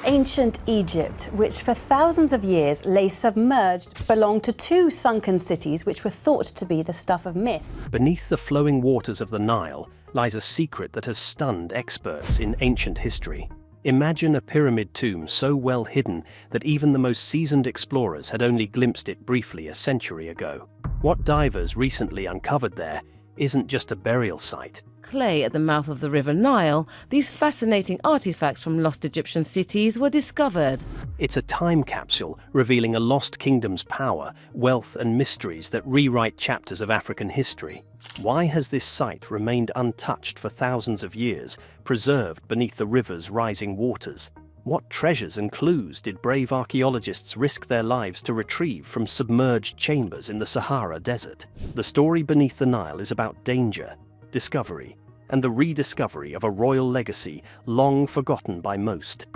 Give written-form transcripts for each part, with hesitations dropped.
Ancient Egypt, which for thousands of years lay submerged, belonged to two sunken cities which were thought to be the stuff of myth. Beneath the flowing waters of the Nile lies a secret that has stunned experts in ancient history. Imagine a pyramid tomb so well hidden that even the most seasoned explorers had only glimpsed it briefly a century ago. What divers recently uncovered there isn't just a burial site. Clay at the mouth of the River Nile, these fascinating artifacts from lost Egyptian cities were discovered. It's a time capsule revealing a lost kingdom's power, wealth and mysteries that rewrite chapters of African history. Why has this site remained untouched for thousands of years, preserved beneath the river's rising waters? What treasures and clues did brave archaeologists risk their lives to retrieve from submerged chambers in the Sahara desert? The story beneath the Nile is about danger, discovery, and the rediscovery of a royal legacy long forgotten by most.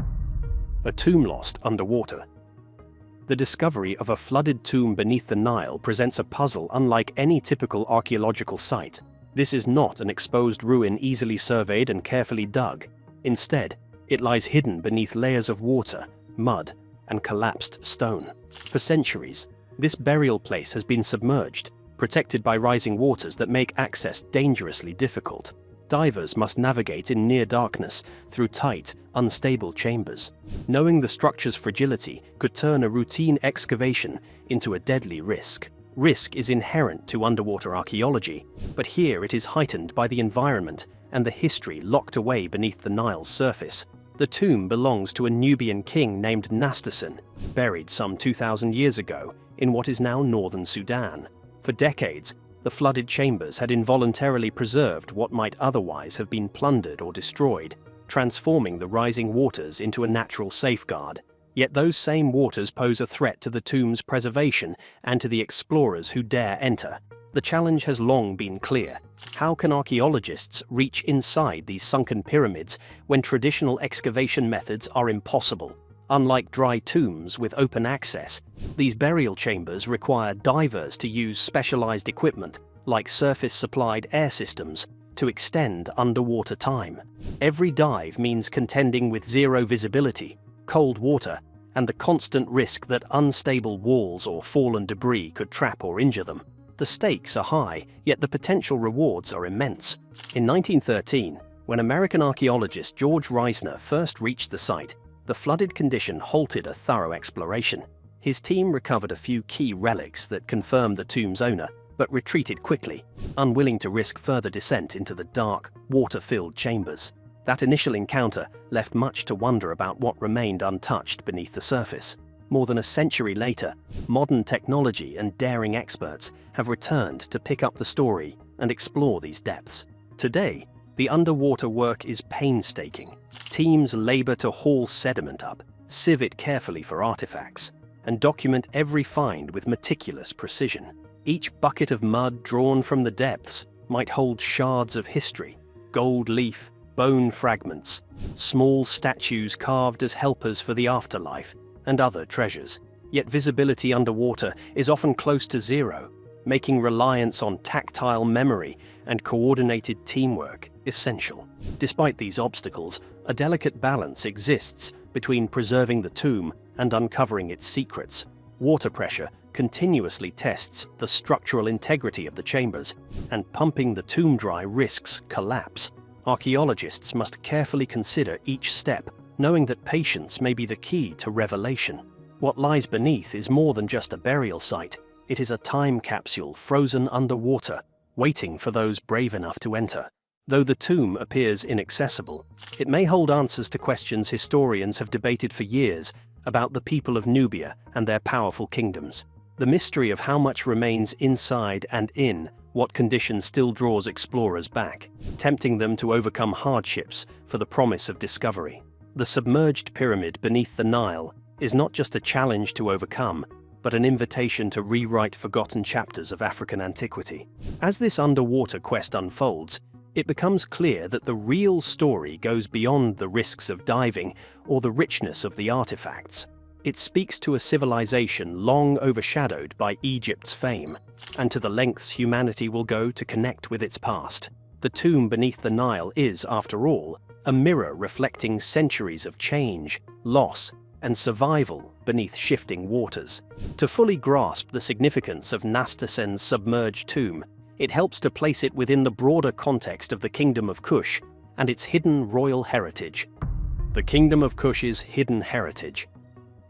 A tomb lost underwater. The discovery of a flooded tomb beneath the Nile presents a puzzle unlike any typical archaeological site. This is not an exposed ruin easily surveyed and carefully dug. Instead, it lies hidden beneath layers of water, mud, and collapsed stone. For centuries, this burial place has been submerged, protected by rising waters that make access dangerously difficult. Divers must navigate in near darkness through tight, unstable chambers. Knowing the structure's fragility could turn a routine excavation into a deadly risk. Risk is inherent to underwater archaeology, but here it is heightened by the environment and the history locked away beneath the Nile's surface. The tomb belongs to a Nubian king named Nastasen, buried some 2,000 years ago in what is now northern Sudan. For decades, the flooded chambers had involuntarily preserved what might otherwise have been plundered or destroyed, transforming the rising waters into a natural safeguard. Yet those same waters pose a threat to the tomb's preservation and to the explorers who dare enter. The challenge has long been clear. How can archaeologists reach inside these sunken pyramids when traditional excavation methods are impossible? Unlike dry tombs with open access, these burial chambers require divers to use specialized equipment, like surface-supplied air systems, to extend underwater time. Every dive means contending with zero visibility, cold water, and the constant risk that unstable walls or fallen debris could trap or injure them. The stakes are high, yet the potential rewards are immense. In 1913, when American archaeologist George Reisner first reached the site, the flooded condition halted a thorough exploration. His team recovered a few key relics that confirmed the tomb's owner, but retreated quickly, unwilling to risk further descent into the dark, water-filled chambers. That initial encounter left much to wonder about what remained untouched beneath the surface. More than a century later, modern technology and daring experts have returned to pick up the story and explore these depths. Today, the underwater work is painstaking. Teams labor to haul sediment up, sieve it carefully for artifacts, and document every find with meticulous precision. Each bucket of mud drawn from the depths might hold shards of history, gold leaf, bone fragments, small statues carved as helpers for the afterlife, and other treasures. Yet visibility underwater is often close to zero, making reliance on tactile memory and coordinated teamwork essential. Despite these obstacles, a delicate balance exists between preserving the tomb and uncovering its secrets. Water pressure continuously tests the structural integrity of the chambers, and pumping the tomb dry risks collapse. Archaeologists must carefully consider each step, knowing that patience may be the key to revelation. What lies beneath is more than just a burial site. It is a time capsule frozen underwater, waiting for those brave enough to enter. Though the tomb appears inaccessible, it may hold answers to questions historians have debated for years about the people of Nubia and their powerful kingdoms. The mystery of how much remains inside and in what condition still draws explorers back, tempting them to overcome hardships for the promise of discovery. The submerged pyramid beneath the Nile is not just a challenge to overcome, but an invitation to rewrite forgotten chapters of African antiquity. As this underwater quest unfolds, it becomes clear that the real story goes beyond the risks of diving or the richness of the artifacts. It speaks to a civilization long overshadowed by Egypt's fame, and to the lengths humanity will go to connect with its past. The tomb beneath the Nile is, after all, a mirror reflecting centuries of change, loss, and survival beneath shifting waters. To fully grasp the significance of Nastasen's submerged tomb, it helps to place it within the broader context of the Kingdom of Kush and its hidden royal heritage. The Kingdom of Kush's hidden heritage.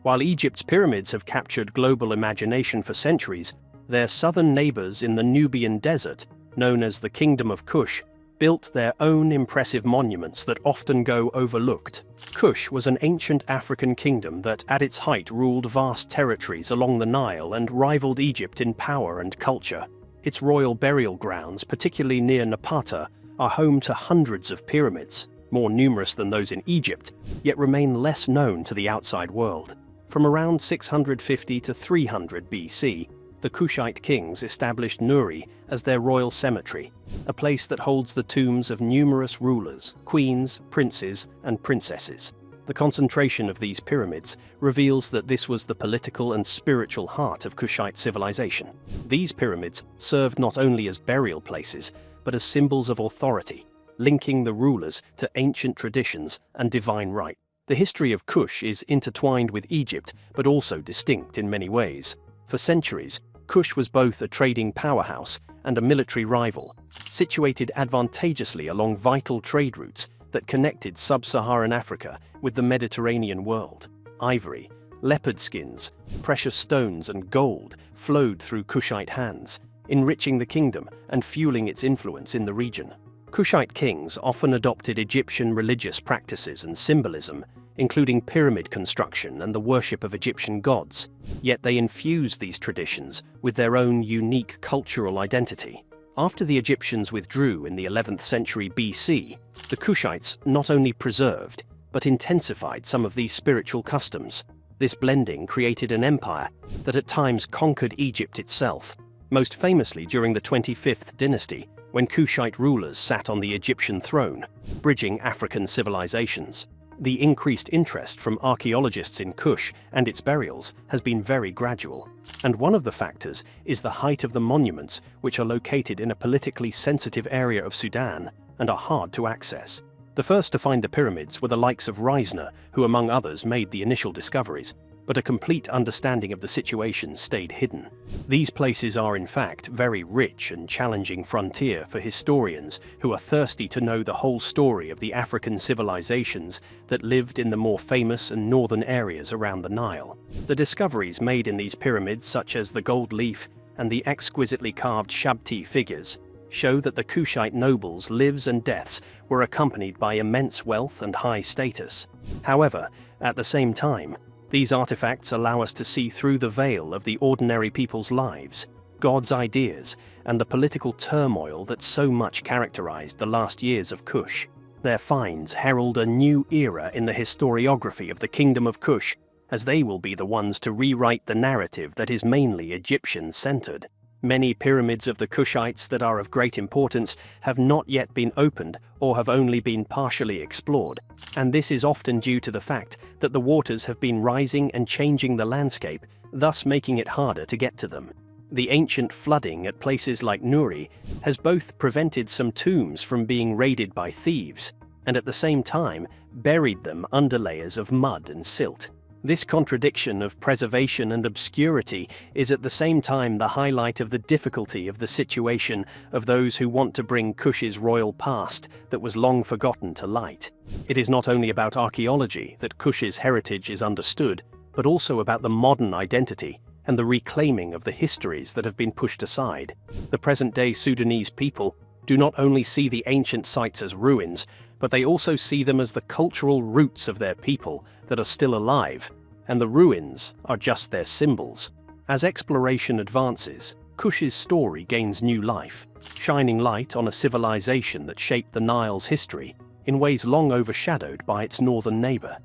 While Egypt's pyramids have captured global imagination for centuries, their southern neighbors in the Nubian desert, known as the Kingdom of Kush, built their own impressive monuments that often go overlooked. Kush was an ancient African kingdom that, at its height, ruled vast territories along the Nile and rivaled Egypt in power and culture. Its royal burial grounds, particularly near Napata, are home to hundreds of pyramids, more numerous than those in Egypt, yet remain less known to the outside world. From around 650 to 300 BC, the Kushite kings established Nuri as their royal cemetery, a place that holds the tombs of numerous rulers, queens, princes, and princesses. The concentration of these pyramids reveals that this was the political and spiritual heart of Kushite civilization. These pyramids served not only as burial places, but as symbols of authority, linking the rulers to ancient traditions and divine right. The history of Kush is intertwined with Egypt, but also distinct in many ways. For centuries, Kush was both a trading powerhouse and a military rival, situated advantageously along vital trade routes that connected sub-Saharan Africa with the Mediterranean world. Ivory, leopard skins, precious stones, and gold flowed through Kushite hands, enriching the kingdom and fueling its influence in the region. Kushite kings often adopted Egyptian religious practices and symbolism, including pyramid construction and the worship of Egyptian gods, yet they infused these traditions with their own unique cultural identity. After the Egyptians withdrew in the 11th century BC, the Kushites not only preserved, but intensified some of these spiritual customs. This blending created an empire that at times conquered Egypt itself, most famously during the 25th dynasty, when Kushite rulers sat on the Egyptian throne, bridging African civilizations. The increased interest from archaeologists in Kush and its burials has been very gradual, and one of the factors is the height of the monuments, which are located in a politically sensitive area of Sudan and are hard to access. The first to find the pyramids were the likes of Reisner, who among others made the initial discoveries, but a complete understanding of the situation stayed hidden. These places are in fact very rich and challenging frontier for historians who are thirsty to know the whole story of the African civilizations that lived in the more famous and northern areas around the Nile. The discoveries made in these pyramids, such as the gold leaf and the exquisitely carved Shabti figures, show that the Kushite nobles' lives and deaths were accompanied by immense wealth and high status. However, at the same time, these artifacts allow us to see through the veil of the ordinary people's lives, God's ideas, and the political turmoil that so much characterized the last years of Kush. Their finds herald a new era in the historiography of the Kingdom of Kush, as they will be the ones to rewrite the narrative that is mainly Egyptian-centered. Many pyramids of the Kushites that are of great importance have not yet been opened or have only been partially explored, and this is often due to the fact that the waters have been rising and changing the landscape, thus making it harder to get to them. The ancient flooding at places like Nuri has both prevented some tombs from being raided by thieves, and at the same time buried them under layers of mud and silt. This contradiction of preservation and obscurity is at the same time the highlight of the difficulty of the situation of those who want to bring Kush's royal past that was long forgotten to light. It is not only about archaeology that Kush's heritage is understood, but also about the modern identity and the reclaiming of the histories that have been pushed aside. The present-day Sudanese people do not only see the ancient sites as ruins, but they also see them as the cultural roots of their people that are still alive, and the ruins are just their symbols. As exploration advances, Kush's story gains new life, shining light on a civilization that shaped the Nile's history in ways long overshadowed by its northern neighbor.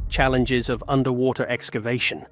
Challenges of underwater excavation.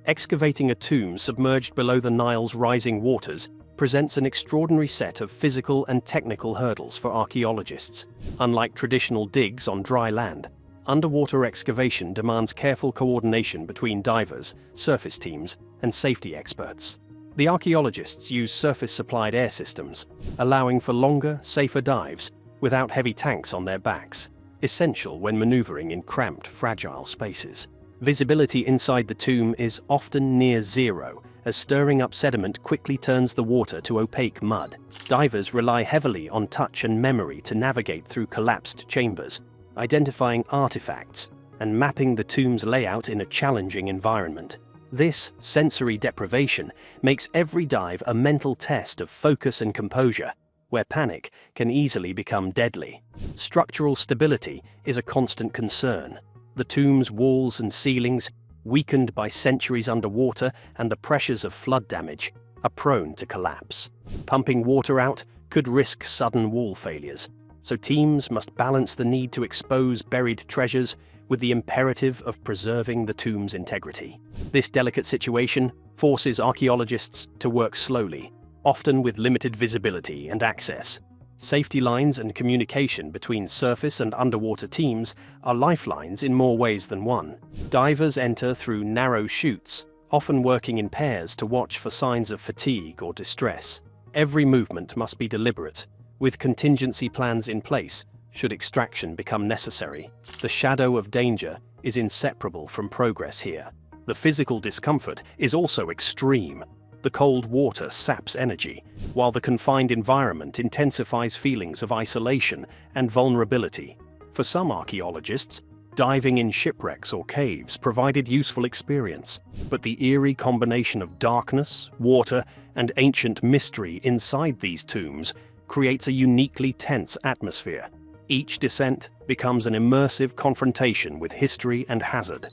Excavating a tomb submerged below the Nile's rising waters presents an extraordinary set of physical and technical hurdles for archaeologists. Unlike traditional digs on dry land, underwater excavation demands careful coordination between divers, surface teams, and safety experts. The archaeologists use surface-supplied air systems, allowing for longer, safer dives without heavy tanks on their backs. essential when maneuvering in cramped, fragile spaces. Visibility inside the tomb is often near zero, as stirring up sediment quickly turns the water to opaque mud. Divers rely heavily on touch and memory to navigate through collapsed chambers, identifying artifacts and mapping the tomb's layout in a challenging environment. This sensory deprivation makes every dive a mental test of focus and composure, where panic can easily become deadly. Structural stability is a constant concern. The tomb's walls and ceilings, weakened by centuries underwater and the pressures of flood damage, are prone to collapse. Pumping water out could risk sudden wall failures, so teams must balance the need to expose buried treasures with the imperative of preserving the tomb's integrity. This delicate situation forces archaeologists to work slowly, often with limited visibility and access. Safety lines and communication between surface and underwater teams are lifelines in more ways than one. Divers enter through narrow chutes, often working in pairs to watch for signs of fatigue or distress. Every movement must be deliberate, with contingency plans in place should extraction become necessary. The shadow of danger is inseparable from progress here. The physical discomfort is also extreme. The cold water saps energy, while the confined environment intensifies feelings of isolation and vulnerability. For some archaeologists, diving in shipwrecks or caves provided useful experience, but the eerie combination of darkness, water, and ancient mystery inside these tombs creates a uniquely tense atmosphere. Each descent becomes an immersive confrontation with history and hazard.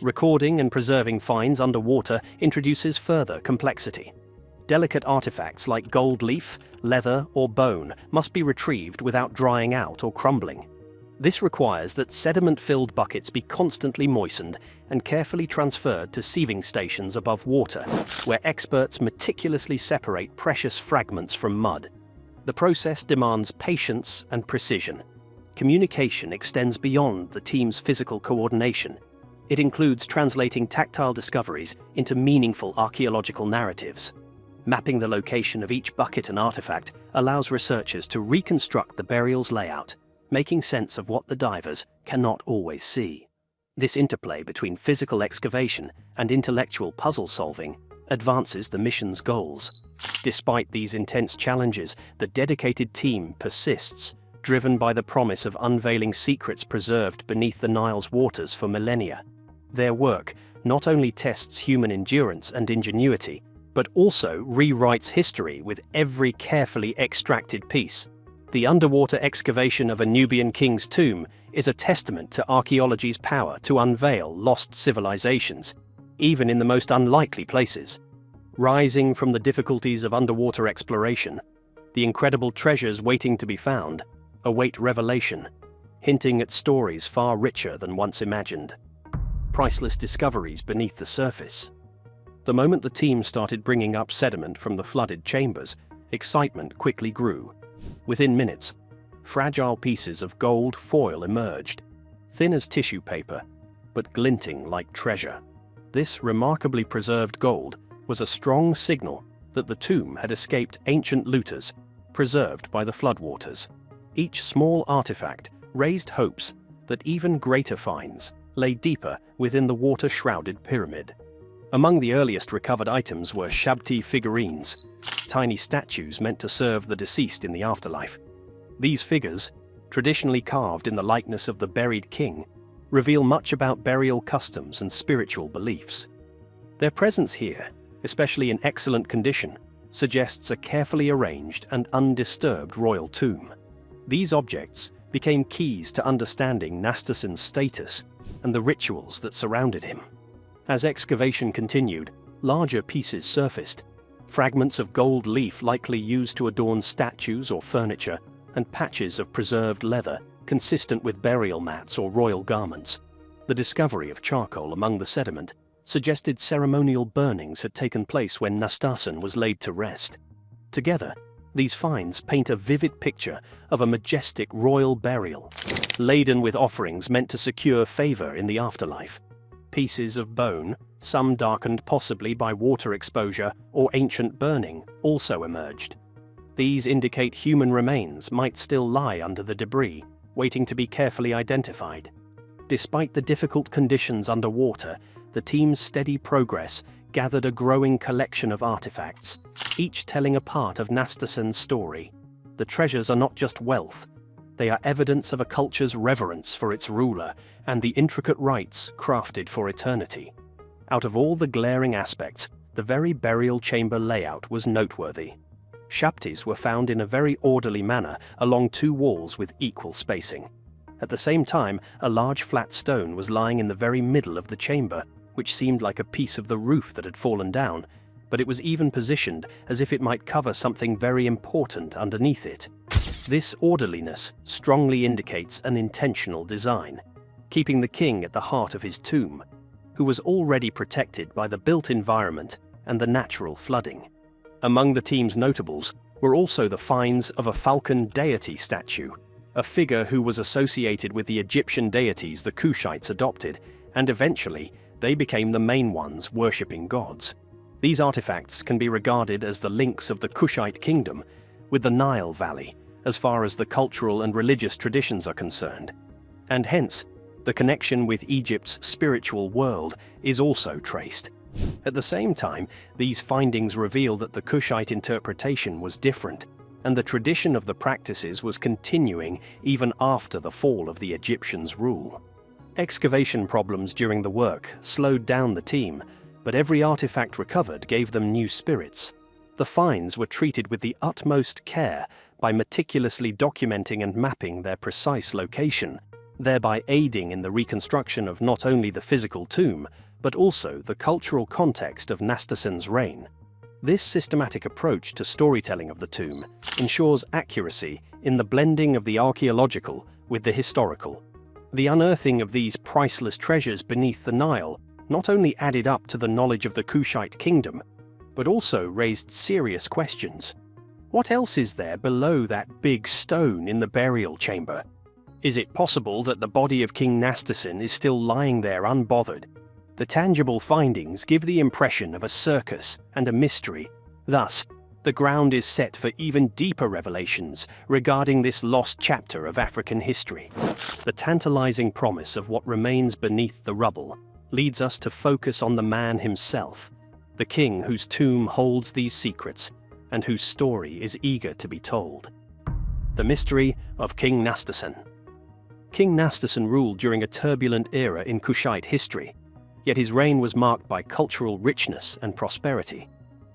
Recording and preserving finds underwater introduces further complexity. Delicate artifacts like gold leaf, leather, or bone must be retrieved without drying out or crumbling. This requires that sediment-filled buckets be constantly moistened and carefully transferred to sieving stations above water, where experts meticulously separate precious fragments from mud. The process demands patience and precision. Communication extends beyond the team's physical coordination. It includes translating tactile discoveries into meaningful archaeological narratives. Mapping the location of each bucket and artifact allows researchers to reconstruct the burial's layout, making sense of what the divers cannot always see. This interplay between physical excavation and intellectual puzzle solving advances the mission's goals. Despite these intense challenges, the dedicated team persists, driven by the promise of unveiling secrets preserved beneath the Nile's waters for millennia. Their work not only tests human endurance and ingenuity, but also rewrites history with every carefully extracted piece. The underwater excavation of a Nubian king's tomb is a testament to archaeology's power to unveil lost civilizations, even in the most unlikely places. Rising from the difficulties of underwater exploration, the incredible treasures waiting to be found await revelation, hinting at stories far richer than once imagined. Priceless discoveries beneath the surface. The moment the team started bringing up sediment from the flooded chambers, excitement quickly grew. Within minutes, fragile pieces of gold foil emerged, thin as tissue paper, but glinting like treasure. This remarkably preserved gold was a strong signal that the tomb had escaped ancient looters, preserved by the floodwaters. Each small artifact raised hopes that even greater finds lay deeper within the water-shrouded pyramid. Among the earliest recovered items were shabti figurines, tiny statues meant to serve the deceased in the afterlife. These figures, traditionally carved in the likeness of the buried king, reveal much about burial customs and spiritual beliefs. Their presence here, especially in excellent condition, suggests a carefully arranged and undisturbed royal tomb. These objects became keys to understanding Nastasen's status and the rituals that surrounded him. As excavation continued, larger pieces surfaced, fragments of gold leaf likely used to adorn statues or furniture, and patches of preserved leather consistent with burial mats or royal garments. The discovery of charcoal among the sediment suggested ceremonial burnings had taken place when Nastasen was laid to rest. Together, these finds paint a vivid picture of a majestic royal burial, laden with offerings meant to secure favor in the afterlife. Pieces of bone, some darkened possibly by water exposure or ancient burning, also emerged. These indicate human remains might still lie under the debris, waiting to be carefully identified. Despite the difficult conditions underwater, the team's steady progress gathered a growing collection of artifacts, each telling a part of Nastasen's story. The treasures are not just wealth, they are evidence of a culture's reverence for its ruler and the intricate rites crafted for eternity. Out of all the glaring aspects, the very burial chamber layout was noteworthy. Shaptis were found in a very orderly manner along two walls with equal spacing. At the same time, a large flat stone was lying in the very middle of the chamber, which seemed like a piece of the roof that had fallen down, but it was even positioned as if it might cover something very important underneath it. This orderliness strongly indicates an intentional design, keeping the king at the heart of his tomb, who was already protected by the built environment and the natural flooding. Among the team's notables were also the finds of a falcon deity statue, a figure who was associated with the Egyptian deities the Kushites adopted, and eventually they became the main ones worshipping gods. These artifacts can be regarded as the links of the Kushite kingdom with the Nile Valley, as far as the cultural and religious traditions are concerned, and hence the connection with Egypt's spiritual world is also traced. At the same time, these findings reveal that the Kushite interpretation was different, and the tradition of the practices was continuing even after the fall of the Egyptians' rule. Excavation problems during the work slowed down the team, but every artifact recovered gave them new spirits. The finds were treated with the utmost care by meticulously documenting and mapping their precise location, thereby aiding in the reconstruction of not only the physical tomb, but also the cultural context of Nastasen's reign. This systematic approach to storytelling of the tomb ensures accuracy in the blending of the archaeological with the historical. The unearthing of these priceless treasures beneath the Nile not only added up to the knowledge of the Kushite kingdom, but also raised serious questions. What else is there below that big stone in the burial chamber? Is it possible that the body of King Nastasen is still lying there unbothered? The tangible findings give the impression of a circus and a mystery. Thus, the ground is set for even deeper revelations regarding this lost chapter of African history. The tantalizing promise of what remains beneath the rubble leads us to focus on the man himself, the king whose tomb holds these secrets and whose story is eager to be told. The mystery of King Nastasen. King Nastasen ruled during a turbulent era in Kushite history, yet his reign was marked by cultural richness and prosperity.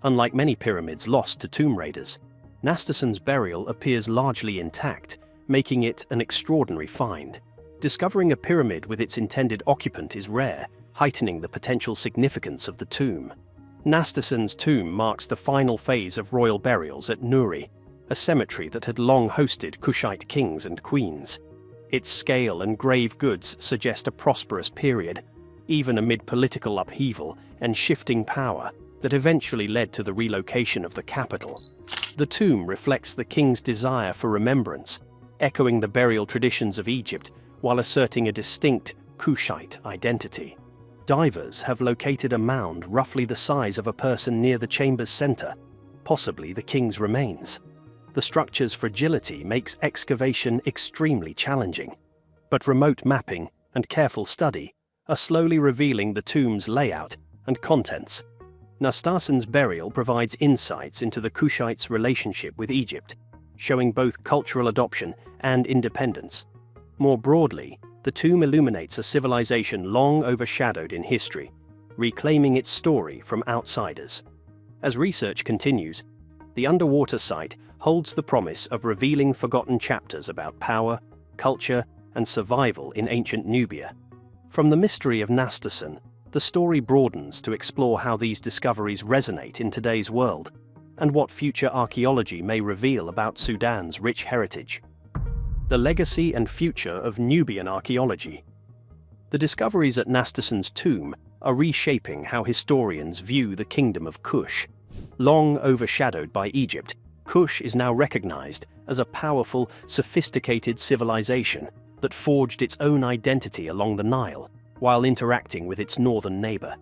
Unlike many pyramids lost to tomb raiders, Nastasen's burial appears largely intact, making it an extraordinary find. Discovering a pyramid with its intended occupant is rare, heightening the potential significance of the tomb. Nastasen's tomb marks the final phase of royal burials at Nuri, a cemetery that had long hosted Kushite kings and queens. Its scale and grave goods suggest a prosperous period, even amid political upheaval and shifting power that eventually led to the relocation of the capital. The tomb reflects the king's desire for remembrance, echoing the burial traditions of Egypt while asserting a distinct Kushite identity. Divers have located a mound roughly the size of a person near the chamber's center, possibly the king's remains. The structure's fragility makes excavation extremely challenging, but remote mapping and careful study are slowly revealing the tomb's layout and contents. Nastasen's burial provides insights into the Kushites' relationship with Egypt, showing both cultural adoption and independence. More broadly, the tomb illuminates a civilization long overshadowed in history, reclaiming its story from outsiders. As research continues, the underwater site holds the promise of revealing forgotten chapters about power, culture, and survival in ancient Nubia. From the mystery of Nastasen, the story broadens to explore how these discoveries resonate in today's world and what future archaeology may reveal about Sudan's rich heritage. The legacy and future of Nubian archaeology. The discoveries at Nastasen's tomb are reshaping how historians view the Kingdom of Kush. Long overshadowed by Egypt, Kush is now recognized as a powerful, sophisticated civilization that forged its own identity along the Nile while interacting with its northern neighbor.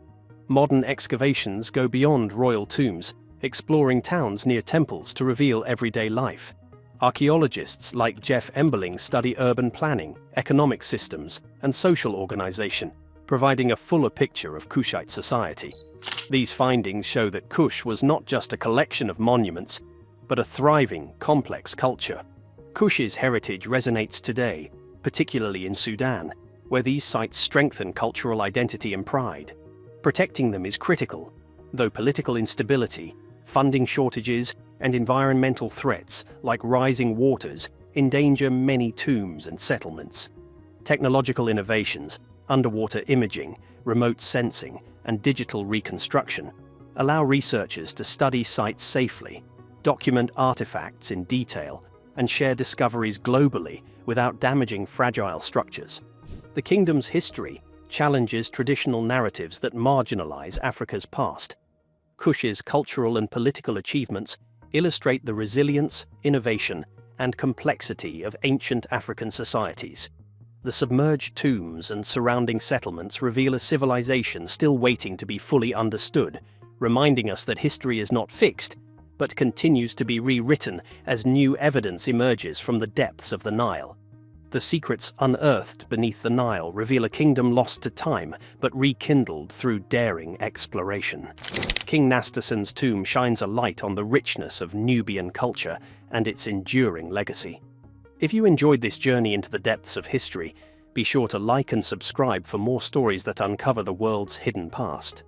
Modern excavations go beyond royal tombs, exploring towns near temples to reveal everyday life. Archaeologists like Jeff Emberling study urban planning, economic systems, and social organization, providing a fuller picture of Kushite society. These findings show that Kush was not just a collection of monuments, but a thriving, complex culture. Kush's heritage resonates today, particularly in Sudan, where these sites strengthen cultural identity and pride. Protecting them is critical, though political instability, funding shortages, and environmental threats like rising waters endanger many tombs and settlements. Technological innovations, underwater imaging, remote sensing, and digital reconstruction allow researchers to study sites safely, document artifacts in detail, and share discoveries globally without damaging fragile structures. The kingdom's history challenges traditional narratives that marginalize Africa's past. Kush's cultural and political achievements illustrate the resilience, innovation, and complexity of ancient African societies. The submerged tombs and surrounding settlements reveal a civilization still waiting to be fully understood, reminding us that history is not fixed, but continues to be rewritten as new evidence emerges from the depths of the Nile. The secrets unearthed beneath the Nile reveal a kingdom lost to time, but rekindled through daring exploration. King Nastasen's tomb shines a light on the richness of Nubian culture and its enduring legacy. If you enjoyed this journey into the depths of history, be sure to like and subscribe for more stories that uncover the world's hidden past.